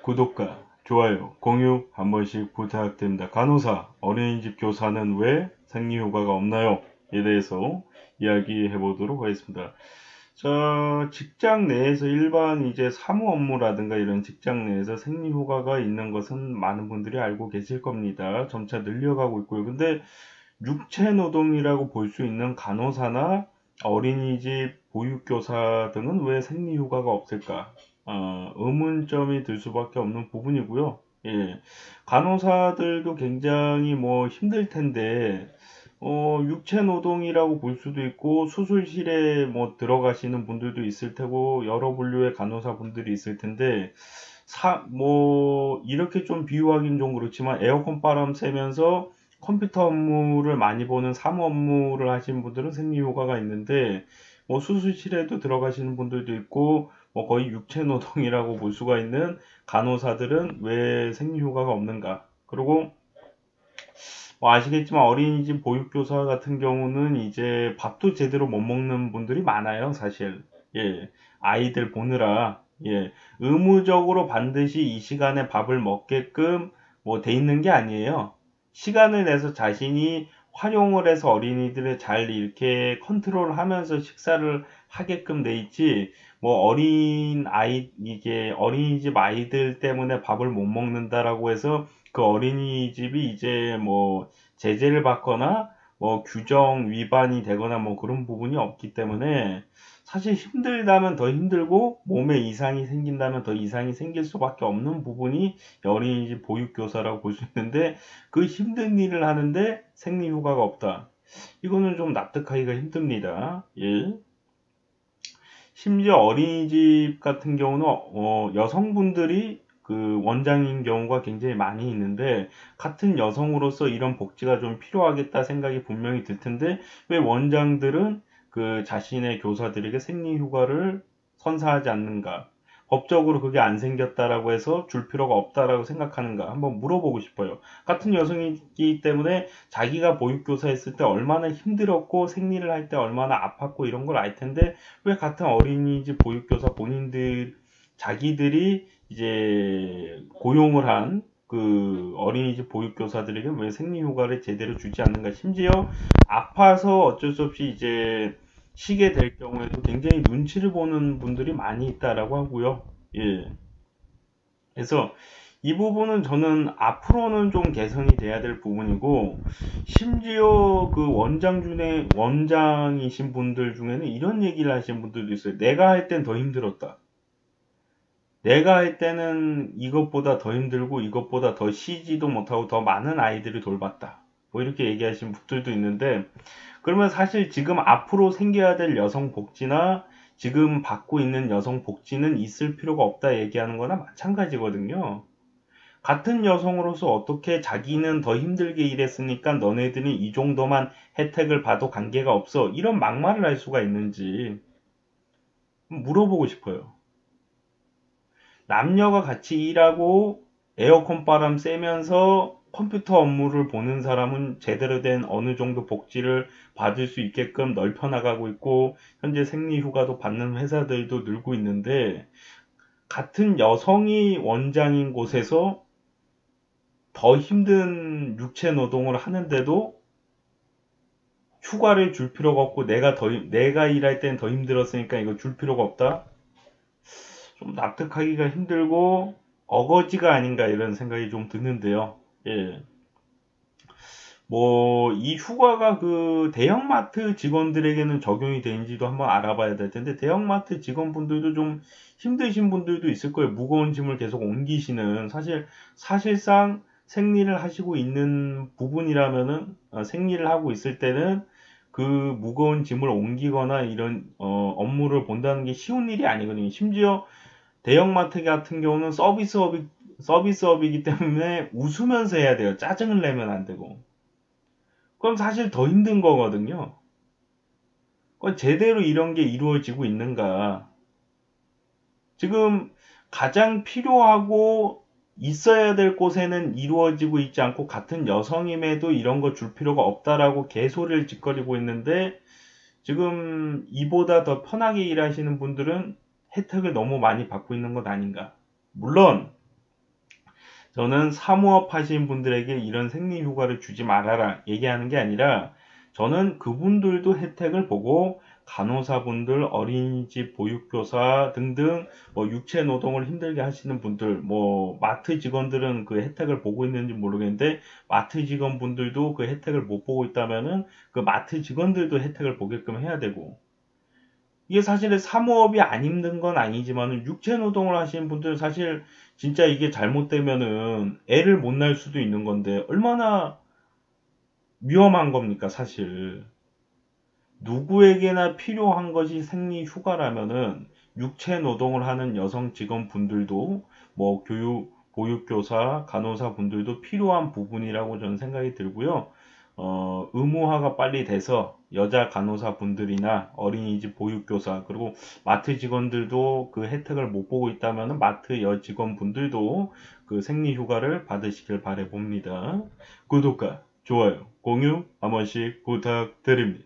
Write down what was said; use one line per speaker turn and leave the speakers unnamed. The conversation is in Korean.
구독과 좋아요, 공유 한 번씩 부탁드립니다. 간호사, 어린이집 교사는 왜 생리휴가가 없나요? 에 대해서 이야기해 보도록 하겠습니다. 자, 직장 내에서 일반 이제 사무 업무라든가 이런 직장 내에서 생리휴가가 있는 것은 많은 분들이 알고 계실 겁니다. 점차 늘려가고 있고요. 근데 육체 노동이라고 볼 수 있는 간호사나 어린이집 보육교사 등은 왜 생리휴가가 없을까? 의문점이 들 수밖에 없는 부분이고요. 예, 간호사들도 굉장히 뭐 힘들 텐데, 육체 노동이라고 볼 수도 있고, 수술실에 뭐 들어가시는 분들도 있을 테고, 여러 분류의 간호사 분들이 있을 텐데, 이렇게 좀 비유하기는 좀 그렇지만, 에어컨 바람 쐬면서 컴퓨터 업무를 많이 보는 사무 업무를 하시는 분들은 생리휴가가 있는데, 뭐 수술실에도 들어가시는 분들도 있고, 뭐 거의 육체 노동이라고 볼 수가 있는 간호사들은 왜 생리휴가가 없는가? 그리고 뭐 아시겠지만 어린이집 보육교사 같은 경우는 이제 밥도 제대로 못 먹는 분들이 많아요, 사실. 예, 아이들 보느라 예, 의무적으로 반드시 이 시간에 밥을 먹게끔 뭐 돼 있는 게 아니에요. 시간을 내서 자신이 활용을 해서 어린이들을 잘 이렇게 컨트롤하면서 식사를 하게끔 돼 있지. 뭐 이게 어린이집 아이들 때문에 밥을 못 먹는다라고 해서 그 어린이집이 이제 뭐 제재를 받거나 뭐 규정 위반이 되거나 뭐 그런 부분이 없기 때문에 사실 힘들다면 더 힘들고 몸에 이상이 생긴다면 더 이상이 생길 수밖에 없는 부분이 어린이집 보육교사라고 볼 수 있는데, 그 힘든 일을 하는데 생리휴가가 없다. 이거는 좀 납득하기가 힘듭니다. 예. 심지어 어린이집 같은 경우는 여성분들이 그 원장인 경우가 굉장히 많이 있는데, 같은 여성으로서 이런 복지가 좀 필요하겠다 생각이 분명히 들 텐데, 왜 원장들은 그 자신의 교사들에게 생리휴가를 선사하지 않는가? 법적으로 그게 안 생겼다라고 해서 줄 필요가 없다라고 생각하는가? 한번 물어보고 싶어요. 같은 여성이기 때문에 자기가 보육교사 했을 때 얼마나 힘들었고 생리를 할 때 얼마나 아팠고 이런 걸 알 텐데, 왜 같은 어린이집 보육교사 본인들 자기들이 이제 고용을 한 그 어린이집 보육교사들에게 왜 생리휴가를 제대로 주지 않는가? 심지어 아파서 어쩔 수 없이 이제 쉬게 될 경우에도 굉장히 눈치를 보는 분들이 많이 있다라고 하고요. 예. 그래서 이 부분은 저는 앞으로는 좀 개선이 돼야 될 부분이고, 심지어 그 원장이신 분들 중에는 이런 얘기를 하시는 분들도 있어요. 내가 할 땐 더 힘들었다. 내가 할 때는 이것보다 더 힘들고 이것보다 더 쉬지도 못하고 더 많은 아이들을 돌봤다. 뭐 이렇게 얘기하시는 분들도 있는데, 그러면 사실 지금 앞으로 생겨야 될 여성 복지나 지금 받고 있는 여성 복지는 있을 필요가 없다 얘기하는 거나 마찬가지거든요. 같은 여성으로서 어떻게 자기는 더 힘들게 일했으니까 너네들은 이 정도만 혜택을 봐도 관계가 없어, 이런 막말을 할 수가 있는지 물어보고 싶어요. 남녀가 같이 일하고 에어컨 바람 쐬면서 컴퓨터 업무를 보는 사람은 제대로 된 어느 정도 복지를 받을 수 있게끔 넓혀 나가고 있고, 현재 생리휴가도 받는 회사들도 늘고 있는데, 같은 여성이 원장인 곳에서 더 힘든 육체 노동을 하는데도 휴가를 줄 필요가 없고, 내가 일할 땐 더 힘들었으니까 이거 줄 필요가 없다? 좀 납득하기가 힘들고 어거지가 아닌가 이런 생각이 좀 드는데요. 예. 뭐 이 휴가가 그 대형마트 직원들에게는 적용이 되는지도 한번 알아봐야 될 텐데, 대형마트 직원분들도 좀 힘드신 분들도 있을 거예요. 무거운 짐을 계속 옮기시는, 사실상 생리를 하시고 있는 부분이라면은, 생리를 하고 있을 때는 그 무거운 짐을 옮기거나 이런 업무를 본다는 게 쉬운 일이 아니거든요. 심지어 대형마트 같은 경우는 서비스업이기 때문에 웃으면서 해야 돼요. 짜증을 내면 안 되고. 그럼 사실 더 힘든 거거든요. 그건 제대로 이런 게 이루어지고 있는가. 지금 가장 필요하고 있어야 될 곳에는 이루어지고 있지 않고, 같은 여성임에도 이런 거 줄 필요가 없다라고 개소리를 짓거리고 있는데, 지금 이보다 더 편하게 일하시는 분들은 혜택을 너무 많이 받고 있는 것 아닌가. 물론 저는 사무업 하시는 분들에게 이런 생리휴가를 주지 말아라 얘기하는 게 아니라 저는 그분들도 혜택을 보고 간호사분들, 어린이집 보육교사 등등 뭐 육체 노동을 힘들게 하시는 분들, 뭐 마트 직원들은 그 혜택을 보고 있는지 모르겠는데 마트 직원분들도 그 혜택을 못 보고 있다면은 그 마트 직원들도 혜택을 보게끔 해야 되고 이게 사실은 사무업이 안 힘든 건 아니지만은 육체 노동을 하시는 분들은 사실 진짜 이게 잘못되면은 애를 못 낳을 수도 있는 건데 얼마나 위험한 겁니까, 사실. 누구에게나 필요한 것이 생리 휴가라면은 육체 노동을 하는 여성 직원분들도 뭐 교육, 보육교사, 간호사 분들도 필요한 부분이라고 저는 생각이 들고요. 의무화가 빨리 돼서 여자 간호사 분들이나 어린이집 보육교사 그리고 마트 직원들도 그 혜택을 못 보고 있다면 마트 여 직원분들도 그 생리 휴가를 받으시길 바래 봅니다. 구독과 좋아요, 공유 한 번씩 부탁드립니다.